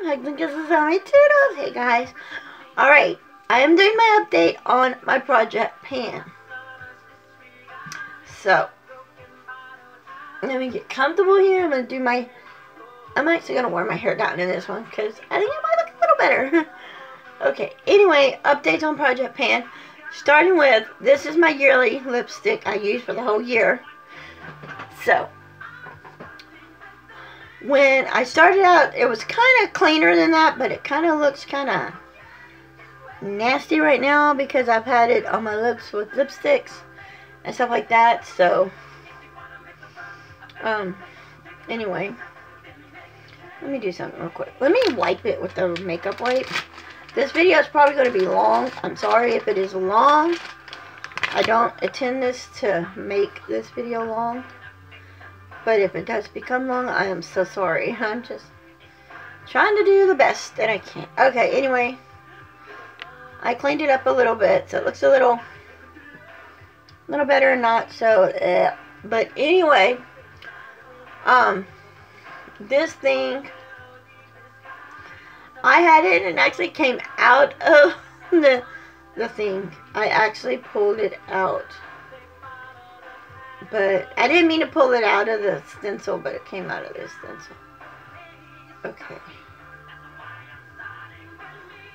I think this is how my toodles. Hey guys. Alright, I am doing my update on my Project Pan. So, let me get comfortable here. I'm going to do my... I'm actually going to wear my hair down in this one because I think it might look a little better. Okay, anyway, updates on Project Pan. Starting with, this is my yearly lipstick I use for the whole year. So, when I started out, it was kind of cleaner than that, but it kind of looks kind of nasty right now because I've had it on my lips with lipsticks and stuff like that. So, anyway, let me do something real quick. Let me wipe it with the makeup wipe. This video is probably going to be long. I'm sorry if it is long. I don't intend this to make this video long. But if it does become long, I am so sorry. I'm just trying to do the best that I can. Okay, anyway. I cleaned it up a little bit, so it looks a little better, not so, but anyway, this thing, I had it and it actually came out of the thing. I actually pulled it out. But I didn't mean to pull it out of the stencil, but it came out of the stencil. Okay.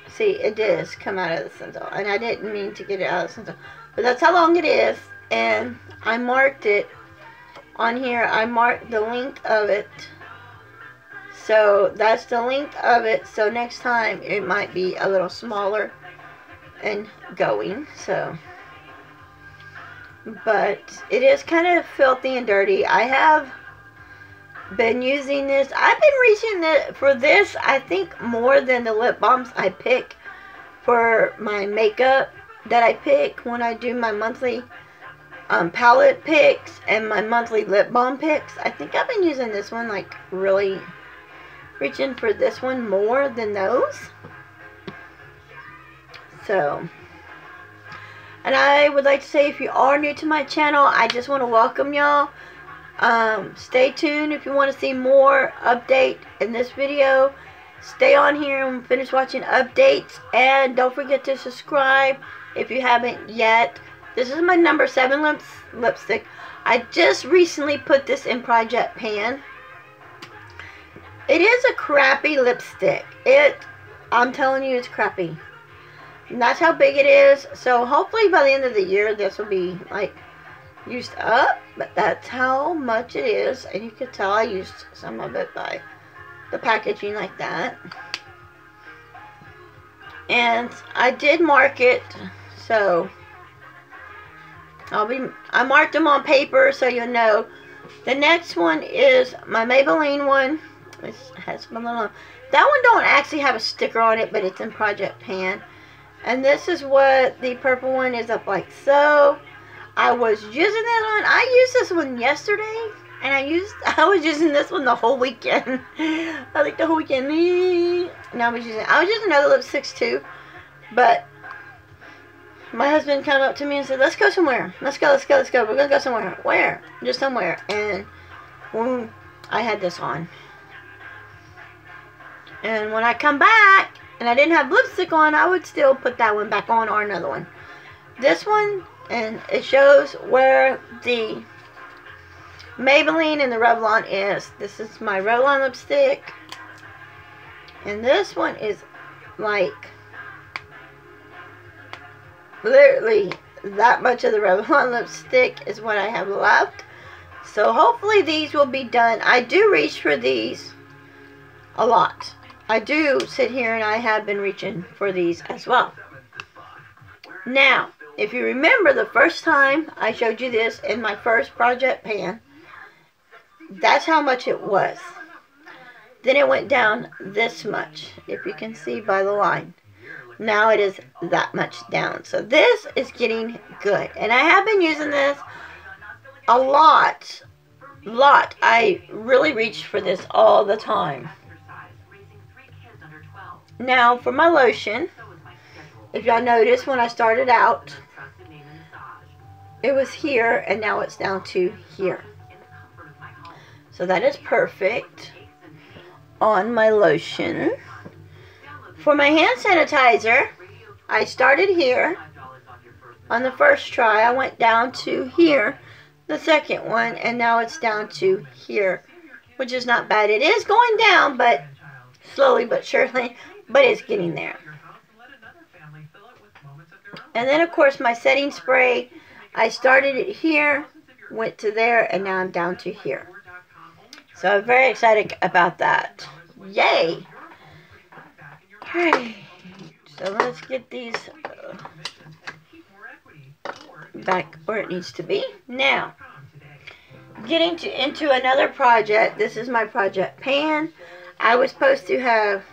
See, it does come out of the stencil. And I didn't mean to get it out of the stencil. But that's how long it is. And I marked it on here. I marked the length of it. So that's the length of it. So next time it might be a little smaller and going. So... but it is kind of filthy and dirty. I have been using this. I've been reaching for this, I think, more than the lip balms I pick for my makeup that I pick when I do my monthly palette picks and my monthly lip balm picks. I think I've been using this one, like, really reaching for this one more than those. So... and I would like to say, if you are new to my channel, I just want to welcome y'all. Stay tuned if you want to see more update in this video. Stay on here and finish watching updates. And don't forget to subscribe if you haven't yet. This is my number 7 lipstick. I just recently put this in Project Pan. It is a crappy lipstick. I'm telling you, it's crappy. And that's how big it is. So hopefully by the end of the year this will be like used up. But that's how much it is. And you can tell I used some of it by the packaging like that. And I did mark it. So I marked them on paper so you'll know. The next one is my Maybelline one. It has my little... that one don't actually have a sticker on it, but it's in Project Pan. And this is what the purple one is up like so. I was using this one. I used this one yesterday. And I was using this one the whole weekend. I like the whole weekend. And I was using other lipsticks too. But my husband came up to me and said, let's go somewhere. Let's go. We're going to go somewhere. Where? Just somewhere. And boom, I had this on. And when I come back, and I didn't have lipstick on, I would still put that one back on or another one. This one, and it shows where the Maybelline and the Revlon is. This is my Revlon lipstick. And this one is like literally that much of the Revlon lipstick is what I have left. So hopefully these will be done. I do reach for these a lot. I do sit here and I have been reaching for these as well. Now, if you remember the first time I showed you this in my first Project Pan, that's how much it was. Then it went down this much, if you can see by the line. Now it is that much down. So this is getting good. And I have been using this a lot. I really reach for this all the time. Now, for my lotion, if y'all notice, when I started out, it was here, and now it's down to here. So that is perfect on my lotion. For my hand sanitizer, I started here on the first try. I went down to here, the second one, and now it's down to here, which is not bad. It is going down, but slowly but surely, but it's getting there. And then, of course, my setting spray, I started it here, went to there, and now I'm down to here. So I'm very excited about that. Yay! Okay, so let's get these back where it needs to be. Now, getting into another project. This is my project pan. I was supposed to have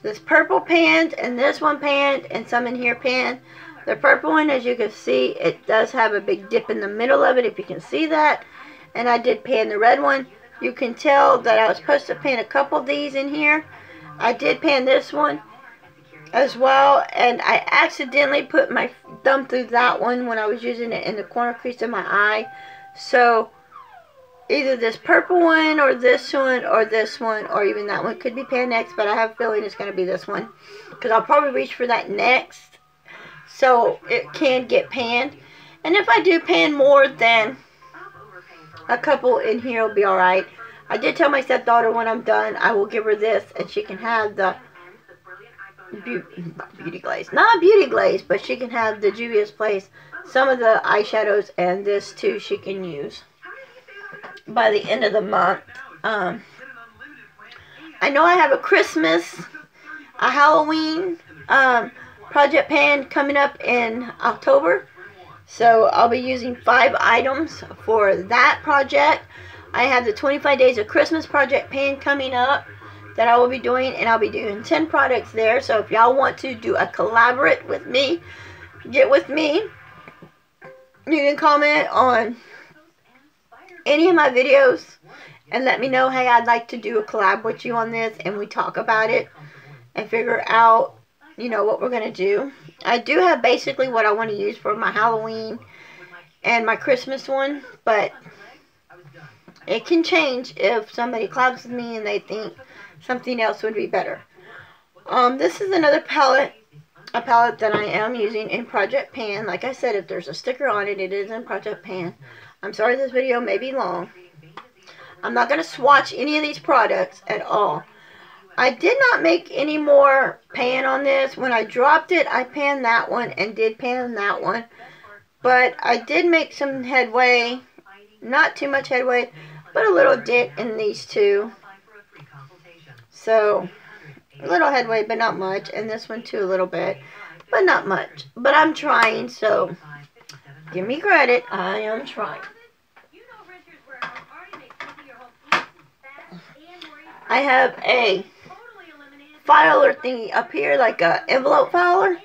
this purple pan and this one pan and some in here pan. The purple one, as you can see, it does have a big dip in the middle of it, if you can see that. And I did pan the red one. You can tell that I was supposed to pan a couple of these in here. I did pan this one as well, and I accidentally put my thumb through that one when I was using it in the corner crease of my eye. So either this purple one or this one or even that one could be pan next, but I have a feeling it's going to be this one because I'll probably reach for that next, so it can get panned. And if I do pan more than a couple in here, will be alright. I did tell my stepdaughter when I'm done I will give her this and she can have the beauty glaze, not beauty glaze, but she can have the Juvia's Place, some of the eyeshadows, and this too she can use by the end of the month. I know I have a Christmas, a Halloween project pan coming up in October, so I'll be using 5 items for that project. I have the 25 Days of Christmas project pan coming up that I will be doing, and I'll be doing 10 products there. So if y'all want to do a collaborate with me, get with me. You can comment on any of my videos and let me know, hey, I'd like to do a collab with you on this, and we talk about it and figure out, you know, what we're going to do. I do have basically what I want to use for my Halloween and my Christmas one, but it can change if somebody collabs with me and they think something else would be better. This is another palette, a palette that I am using in Project Pan. Like I said, if there's a sticker on it, it is in Project Pan. I'm sorry this video may be long. I'm not going to swatch any of these products at all. I did not make any more pan on this. When I dropped it, I panned that one and did pan that one. But I did make some headway. Not too much headway, but a little dent in these two. So, a little headway, but not much. And this one too, a little bit, but not much. But I'm trying, so give me credit. I am trying. I have a filer thingy up here, like a envelope filer,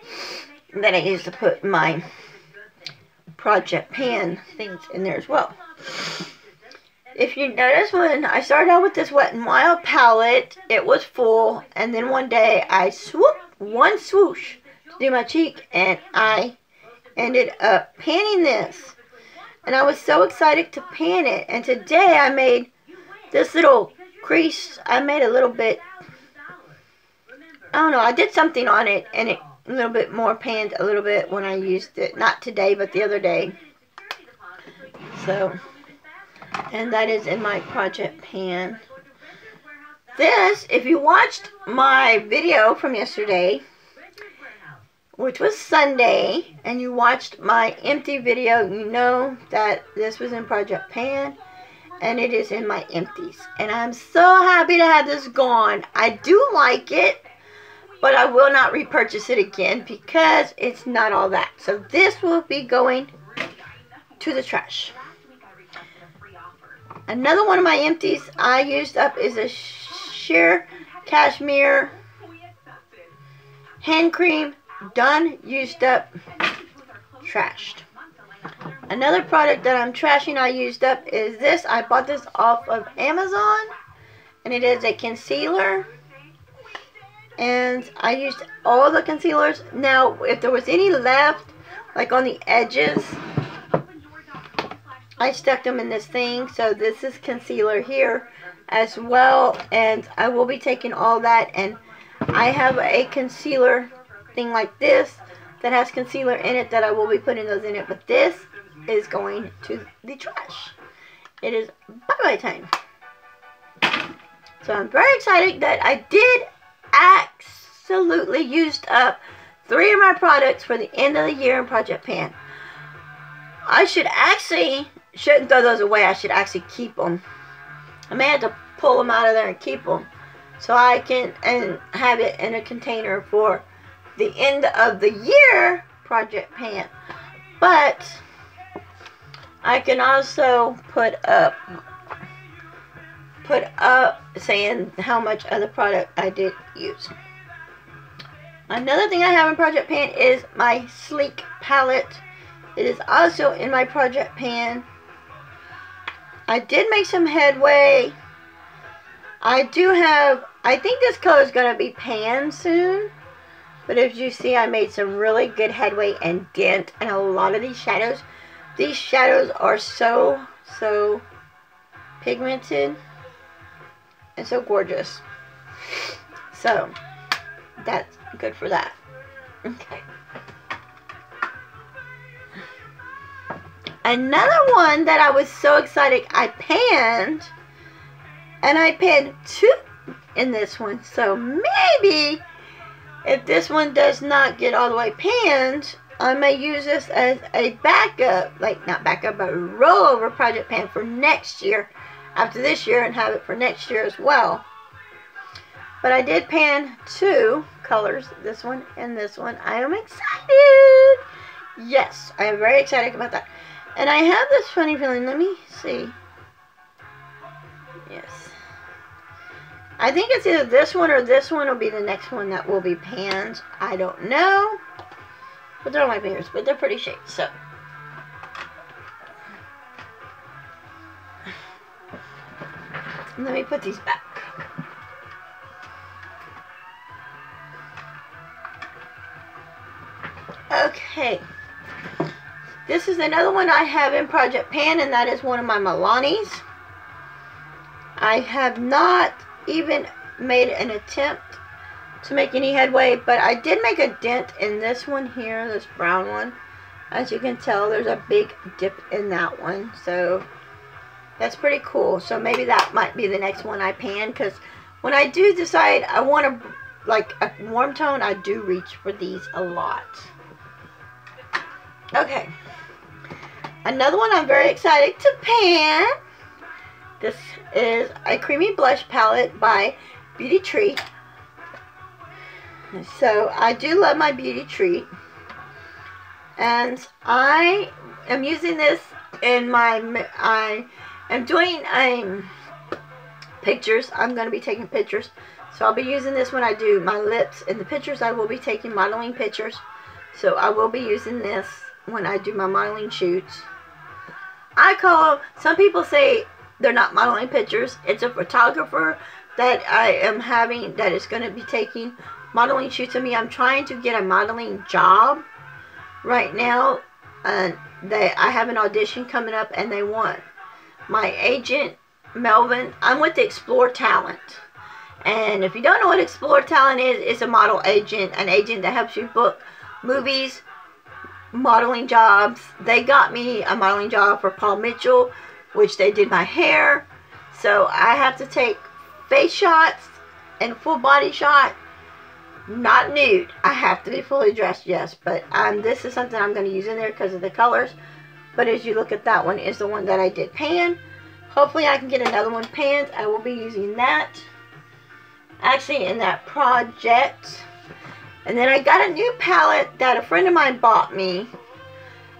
that I use to put my project pan things in there as well. If you notice, when I started out with this Wet n Wild palette, it was full, and then one day I swooped one swoosh to do my cheek, and I ended up panning this. And I was so excited to pan it, and today I made this little crease. I made a little bit, I don't know, I did something on it, and it a little bit more panned a little bit when I used it. Not today, but the other day. So, and that is in my project pan. This, if you watched my video from yesterday, which was Sunday, and you watched my empty video, you know that this was in project pan, and it is in my empties. And I'm so happy to have this gone. I do like it, but I will not repurchase it again because it's not all that. So this will be going to the trash. Another one of my empties I used up is a sheer cashmere hand cream. Done, used up, trashed. Another product that I'm trashing I used up is this. I bought this off of Amazon, and it is a concealer. And I used all the concealers. Now, if there was any left, like on the edges, I stuck them in this thing. So this is concealer here as well. And I will be taking all that and I have a concealer thing like this that has concealer in it that I will be putting those in it, but this is going to the trash. It is bye-bye time. So I'm very excited that I did absolutely used up 3 of my products for the end of the year in Project Pan. I shouldn't throw those away. I should actually keep them. I may have to pull them out of there and keep them so I can have it in a container for the end of the year Project Pan. But I can also put up saying how much of the product I did use. Another thing I have in Project Pan is my Sleek palette. It is also in my Project Pan. I did make some headway. I think this color is going to be pan soon. But as you see, I made some really good headway and dent in a lot of these shadows. These shadows are so pigmented and so gorgeous. So, that's good for that. Okay. Another one that I was so excited I panned, and I panned 2 in this one. So maybe if this one does not get all the way panned, I may use this as a backup, like not backup, but rollover Project Pan for next year, after this year, and have it for next year as well. But I did pan 2 colors, this one and this one. I am excited. Yes, I am very excited about that. And I have this funny feeling, let me see. Yes. I think it's either this one or this one will be the next one that will be panned. I don't know. But they're on my fingers, but they're pretty shaped, so. Let me put these back. Okay. This is another one I have in Project Pan, and that is one of my Milanis. I have not even made an attempt to make any headway, but I did make a dent in this one here, this brown one. As you can tell, there's a big dip in that one, so that's pretty cool. So maybe that might be the next one I pan, because when I do decide I want to, like a warm tone, I do reach for these a lot. Okay. Another one I'm very excited to pan. This is a creamy blush palette by Beauty Treat. So I do love my Beauty Treat. And I am using this in I am doing pictures. I'm going to be taking pictures. So I'll be using this when I do my lips. In the pictures, I will be taking modeling pictures. So I will be using this when I do my modeling shoots. Some people say they're not modeling pictures. It's a photographer that I am having that is going to be taking modeling shoots of me. I'm trying to get a modeling job right now. I have an audition coming up, and they want my agent, Melvin. I'm with the Explore Talent. And if you don't know what Explore Talent is, it's a model agent, an agent that helps you book movies, modeling jobs. They got me a modeling job for Paul Mitchell, which they did my hair. So I have to take face shots and full body shot. Not nude. I have to be fully dressed, yes. But this is something I'm going to use in there because of the colors. But as you look at that one, is the one that I did pan. Hopefully I can get another one panned. I will be using that. Actually, in that project. And then I got a new palette that a friend of mine bought me.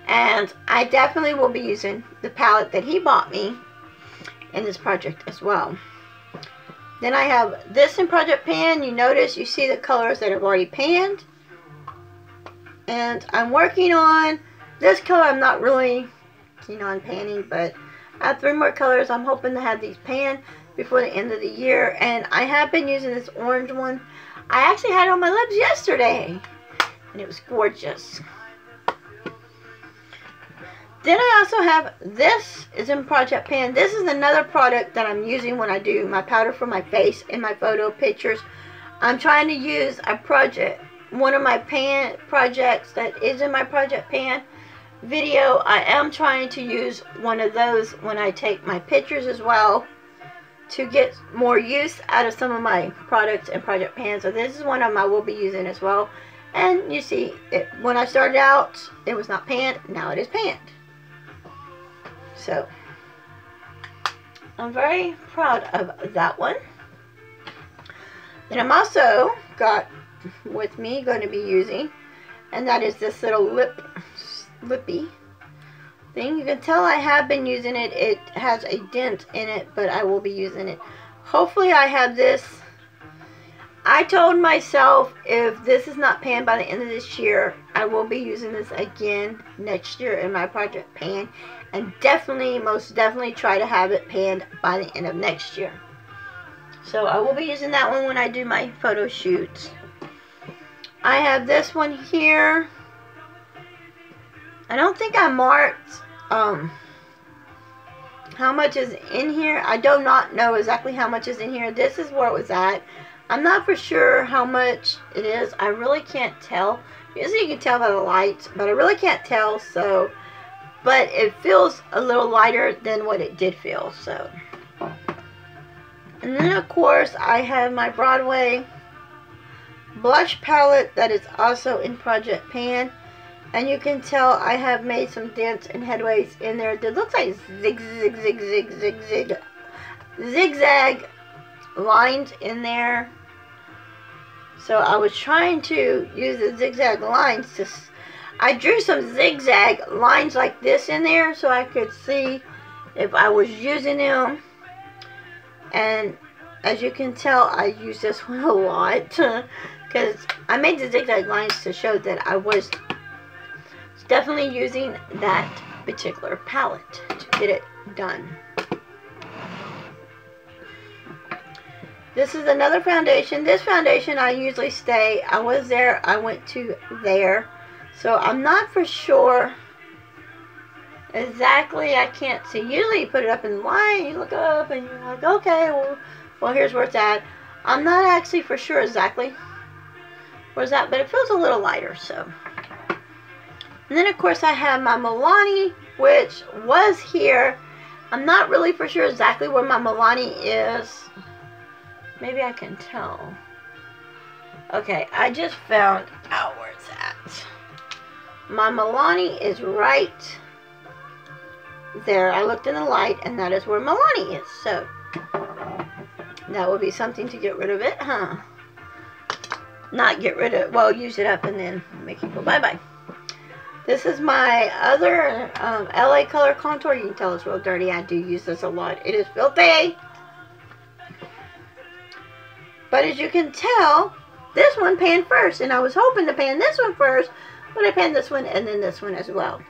And I definitely will be using the palette that he bought me in this project as well. Then I have this in Project Pan. You see the colors that I've already panned. And I'm working on this color. I'm not really keen on panning, but I have 3 more colors. I'm hoping to have these panned before the end of the year. And I have been using this orange one. I actually had it on my lips yesterday, and it was gorgeous. Then I also have, this is in Project Pan. This is another product that I'm using when I do my powder for my face in my photo pictures. I'm trying to use a project, one of my pan projects that is in my project pan video. I am trying to use one of those when I take my pictures as well, to get more use out of some of my products and project pans. So this is one of them I will be using as well. And you see, when I started out, it was not panned. Now it is panned. So I'm very proud of that one. And I'm also got with me going to be using, and that is this little lippy thing. You can tell I have been using it. It has a dent in it, but I will be using it. Hopefully I have this. I told myself if this is not panned by the end of this year, I will be using this again next year in my project pan, and definitely, most definitely try to have it panned by the end of next year. So I will be using that one when I do my photo shoots. I have this one here. I don't think I marked how much is in here. I do not know exactly how much is in here. This is where it was at. I'm not for sure how much it is. I really can't tell. Usually you can tell by the lights, but I really can't tell. So, but it feels a little lighter than what it did feel. So, and then of course I have my Broadway blush palette that is also in project pan, and you can tell I have made some dents and headways in there. It looks like zigzag lines in there. So I was trying to use the zigzag lines to, I drew some zigzag lines like this in there so I could see if I was using them. And as you can tell, I use this one a lot because I made the zigzag lines to show that I was definitely using that particular palette to get it done. This is another foundation. This foundation I usually stay. I was there. I went to there. So I'm not for sure exactly. I can't see. Usually you put it up in the line. You look up and you're like, okay, well here's where it's at. I'm not actually for sure exactly where's that, but it feels a little lighter. So, and then of course I have my Milani, which was here. I'm not really for sure exactly where my Milani is. Maybe I can tell. Okay, I just found out where it's at. My Milani is right there. I looked in the light, and that is where Milani is. So, that would be something to get rid of it, huh? Not get rid of it. Well, use it up and then make it go bye-bye. This is my other LA Color Contour. You can tell it's real dirty. I do use this a lot. It is filthy. But as you can tell, this one panned first. And I was hoping to pan this one first, but I panned this one and then this one as well.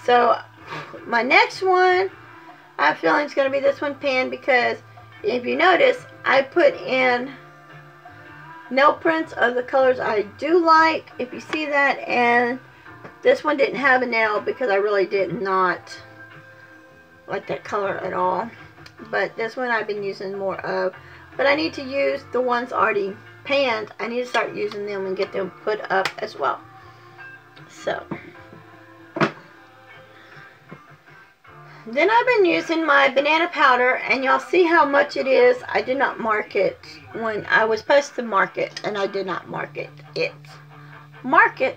So, my next one, I have a feeling it's going to be this one panned because if you notice, I put in nail prints of the colors I do like, if you see that, and this one didn't have a nail because I really did not like that color at all. But this one I've been using more of. But I need to use the ones already panned. I need to start using them and get them put up as well. So, then I've been using my banana powder, and y'all see how much it is. I did not mark it when I was supposed to mark it, and I did not mark it.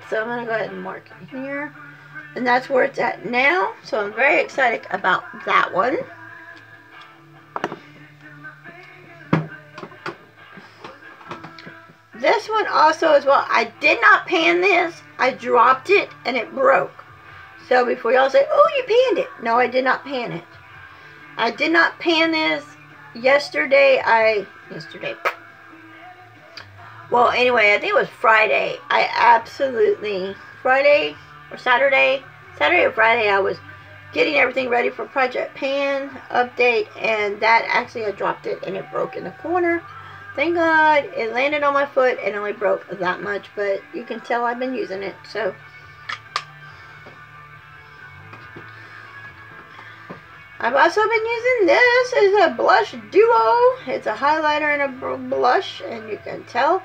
So I'm going to go ahead and mark it here. And that's where it's at now. So I'm very excited about that one. This one also as well. I did not pan this. I dropped it and it broke. So before y'all say, oh, you panned it. No, I did not pan it. I did not pan this yesterday. Well, anyway, I think it was Friday. I absolutely, Friday or Saturday or Friday, I was getting everything ready for Project Pan update. And that actually, I dropped it and it broke in the corner. Thank God it landed on my foot and only broke that much, but you can tell I've been using it. So, I've also been using this as a blush duo. It's a highlighter and a blush, and you can tell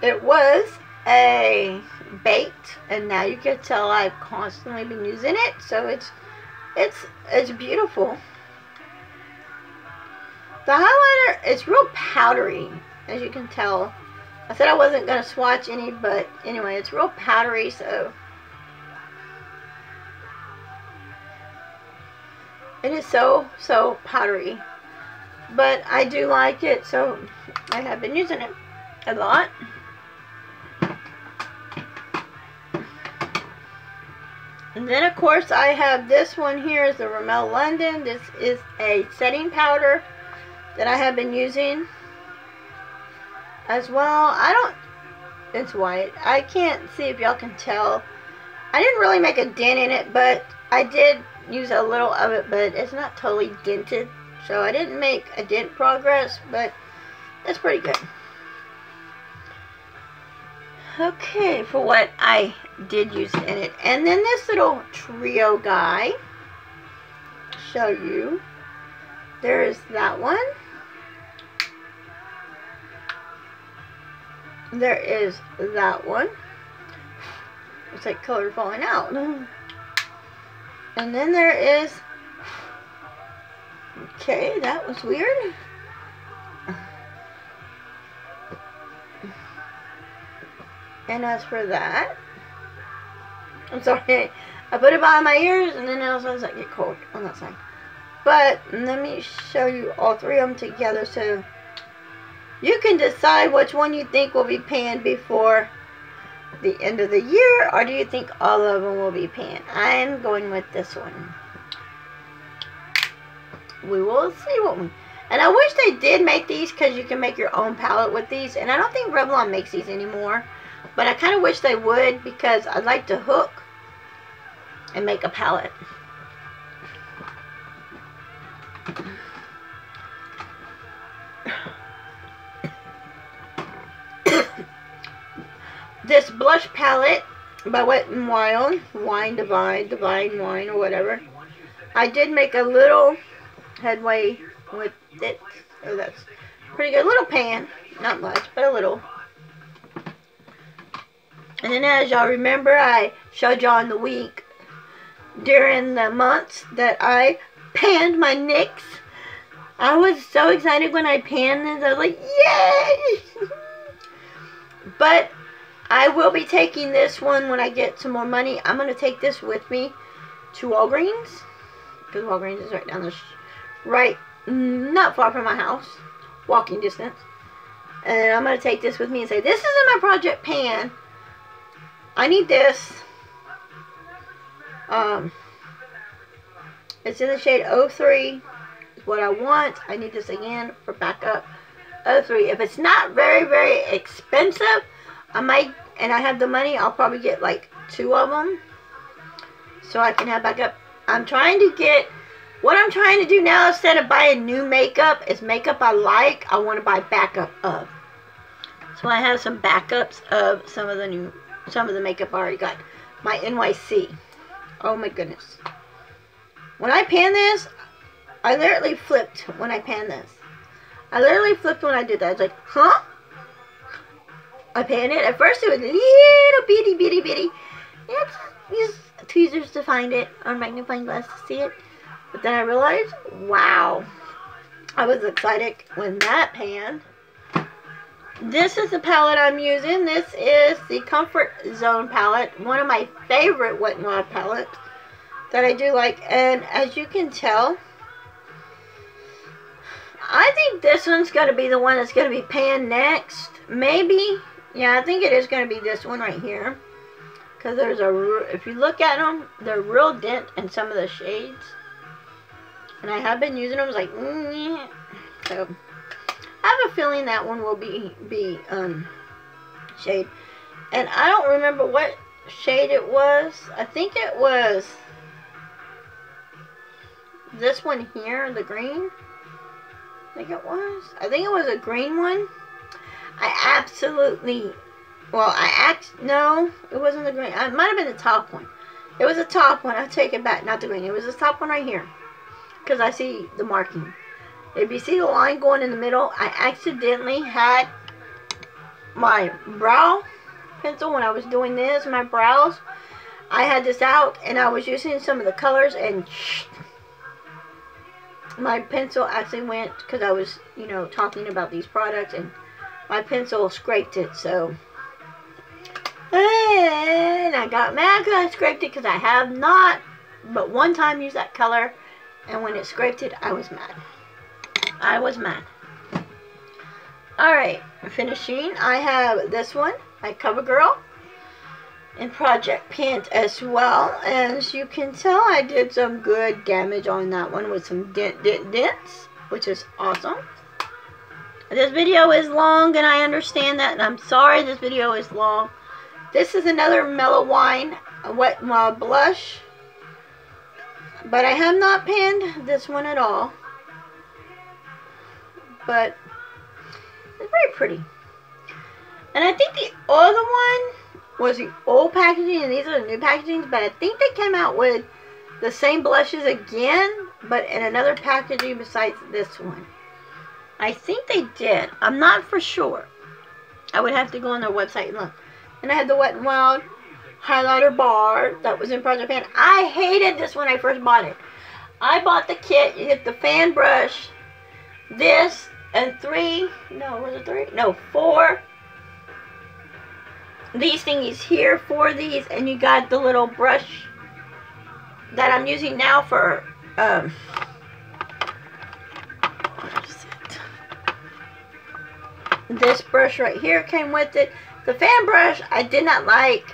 it was a baked, and now you can tell I've constantly been using it, so it's beautiful. The highlighter is real powdery, as you can tell. I said I wasn't going to swatch any, but anyway, it's real powdery, so it is so powdery. But I do like it, so I have been using it a lot. And then, of course, I have this one here is the Rimmel London. This is a setting powder that I have been using as well. It's white. I can't see if y'all can tell. I didn't really make a dent in it, but I did use a little of it, but it's not totally dented. So I didn't make a dent progress, but it's pretty good. Okay, for what I did use in it. And then this little trio guy, show you. There is that one. There is that one. Looks like color falling out. And then there is, okay, that was weird. And as for that, I'm sorry, I put it behind my ears, and then all of a sudden I get cold on that side. But let me show you all three of them together so you can decide which one you think will be panned before the end of the year, or do you think all of them will be panned? I'm going with this one. We will see what one. And I wish they did make these, because you can make your own palette with these. And I don't think Revlon makes these anymore. But I kind of wish they would, because I'd like to hook and make a palette. This blush palette by Wet n Wild, Divine Wine, or whatever. I did make a little headway with it. So that's pretty good. Little pan. Not much, but a little. And then, as y'all remember, I showed y'all in the week during the months that I panned my NYX. I was so excited when I panned this. I was like, yay! But I will be taking this one when I get some more money. I'm going to take this with me to Walgreens, because Walgreens is right down the not far from my house, walking distance. And I'm going to take this with me and say, this isn't my project pan. I need this. It's in the shade 03. Is what I want. I need this again for backup. 03. If it's not very expensive, I might, and I have the money, I'll probably get like 2 of them, so I can have backup. I'm trying to get, what I'm trying to do now, instead of buying new makeup, is makeup I like, I want to buy backup of. So I have some backups of some of the makeup I already got. My NYC. Oh my goodness. When I pan this, I literally flipped when I pan this. I literally flipped when I did that. I was like, huh? I panned it. At first it was little bitty. It's use tweezers to find it, or magnifying glass to see it. But then I realized, wow. I was excited when that panned. This is the palette I'm using. This is the Comfort Zone palette. One of my favorite Wet n Wild palettes that I do like. And as you can tell, I think this one's going to be the one that's going to be panned next. Maybe. Yeah, I think it is going to be this one right here. Because there's if you look at them, they're real dent in some of the shades. And I have been using them. It's like, yeah. So I have a feeling that one will be shade. And I don't remember what shade it was. I think it was this one here, the green. I think it was. I think it was a green one. I absolutely, no, it wasn't the green. It might have been the top one. It was the top one. I take it back, not the green. It was the top one right here. because I see the marking. If you see the line going in the middle, I accidentally had my brow pencil when I was doing this, my brows. I had this out and I was using some of the colors and my pencil actually went, because I was, you know, talking about these products, and my pencil scraped it. So, and I got mad because I scraped it, because I have not but one time used that color, and when it scraped it, I was mad. I was mad. Alright, finishing. I have this one, my CoverGirl, in Project Pan as well. As you can tell, I did some good damage on that one with some dents, which is awesome. This video is long, and I understand that, and I'm sorry this video is long. This is another Mellow Wine Wet Blush, but I have not panned this one at all. But it's very pretty. And I think the other one was the old packaging, and these are the new packagings, but I think they came out with the same blushes again, but in another packaging besides this one. I think they did. I'm not for sure. I would have to go on their website and look. And I had the Wet n Wild highlighter bar that was in Project Pan. I hated this when I first bought it. I bought the kit. You get the fan brush, this, and four these thingies here, 4 of these, and you got the little brush that I'm using now for what is it? This brush right here came with it. The fan brush I did not like.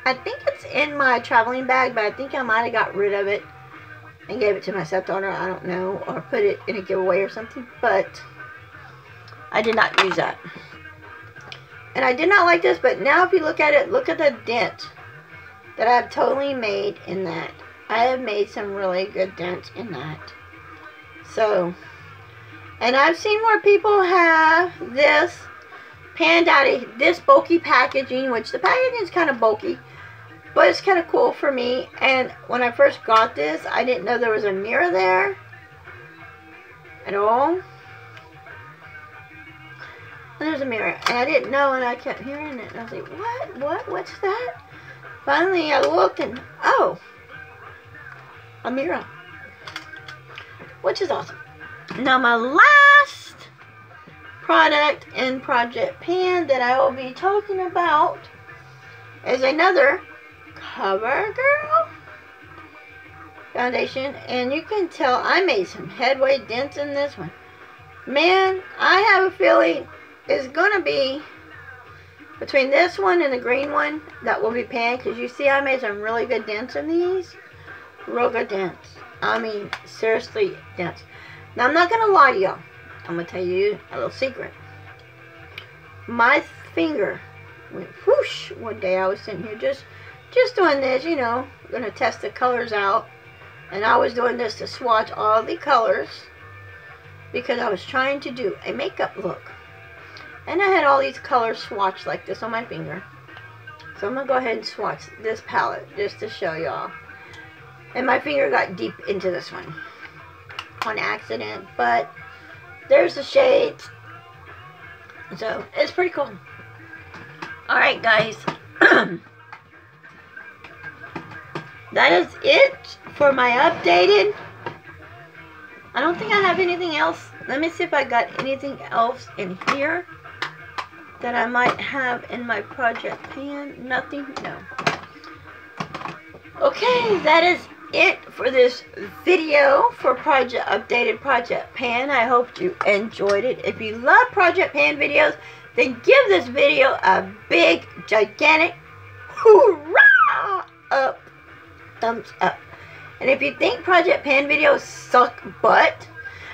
I think it's in my traveling bag, but I think I might have got rid of it and gave it to my stepdaughter, I don't know, or put it in a giveaway or something, but I did not use that. And I did not like this, but now if you look at it, look at the dent that I've totally made in that. I have made some really good dents in that. So, and I've seen where people have this panned out of this bulky packaging, which the packaging is kind of bulky, but it's kind of cool for me. And when I first got this, I didn't know there was a mirror there at all. And there's a mirror, and I didn't know, and I kept hearing it, and I was like, what's that? Finally, I looked, and oh, a mirror, which is awesome. Now, my last product in Project Pan that I will be talking about is another CoverGirl foundation, and you can tell I made some headway dents in this one. Man, I have a feeling it's gonna be between this one and the green one that will be panned, because you see I made some really good dents in these. Real good dents. I mean, seriously, dents. Now, I'm not gonna lie to y'all. I'm gonna tell you a little secret. My finger went whoosh one day. I was sitting here just doing this, you know, gonna test the colors out, and I was doing this to swatch all the colors because I was trying to do a makeup look. And I had all these colors swatched like this on my finger. So I'm going to go ahead and swatch this palette just to show y'all. And my finger got deep into this one on accident. But there's the shades. So it's pretty cool. Alright guys. That is it for my updated. I don't think I have anything else. Let me see if I got anything else in here that I might have in my Project Pan. Nothing? No. Okay, that is it for this video for updated Project Pan. I hope you enjoyed it. If you love Project Pan videos, then give this video a big, gigantic hoorah up, thumbs up. And if you think Project Pan videos suck butt,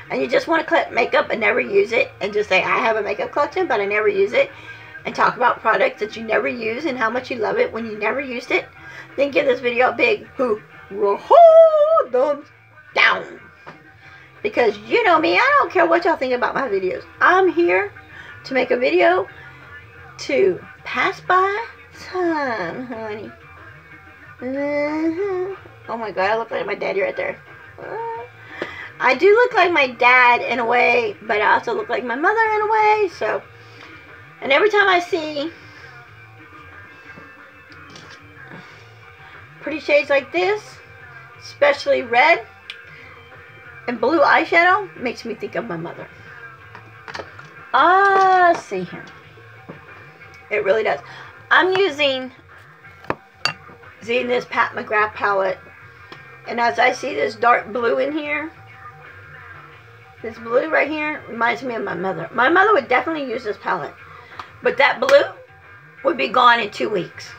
and you just want to collect makeup and never use it, and just say, I have a makeup collection, but I never use it, and talk about products that you never use and how much you love it when you never used it, then give this video a big hoorah thumbs down. Because you know me, I don't care what y'all think about my videos. I'm here to make a video to pass by time, honey. Oh my God, I look like my daddy right there. I do look like my dad in a way, but I also look like my mother in a way, so. And every time I see pretty shades like this, especially red and blue eyeshadow, makes me think of my mother. See here. It really does. I'm using this Pat McGrath palette, and as I see this dark blue in here, this blue right here reminds me of my mother. My mother would definitely use this palette, but that blue would be gone in 2 weeks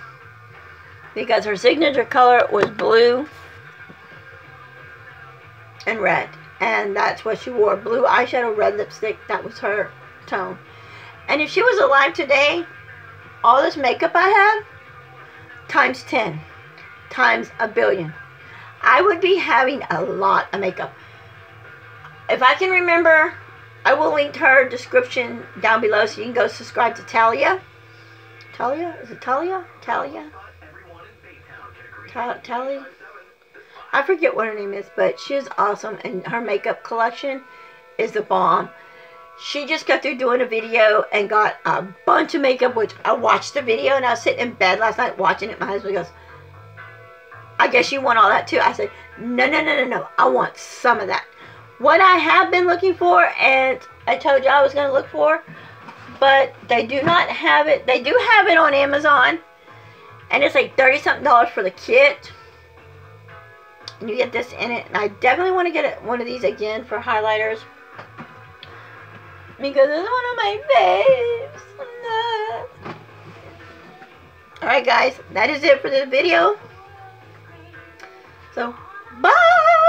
because her signature color was blue and red, and that's what she wore. Blue eyeshadow, red lipstick. That was her tone. And if she was alive today, all this makeup I have times 10, times a billion, I would be having a lot of makeup. If I can remember, I will link her description down below so you can go subscribe to Talia. Talia? Is it Talia? Talia? Talia? I forget what her name is, but she is awesome, and her makeup collection is the bomb. She just got through doing a video and got a bunch of makeup, which I watched the video, and I was sitting in bed last night watching it. My husband goes, I guess you want all that too. I said, no, no, no, no, no. I want some of that. What I have been looking for, and I told you I was going to look for, but they do not have it. They do have it on Amazon, and it's like $30-something for the kit. And you get this in it, and I definitely want to get one of these again for highlighters, because it's one of my faves. Alright guys, that is it for this video. So, bye!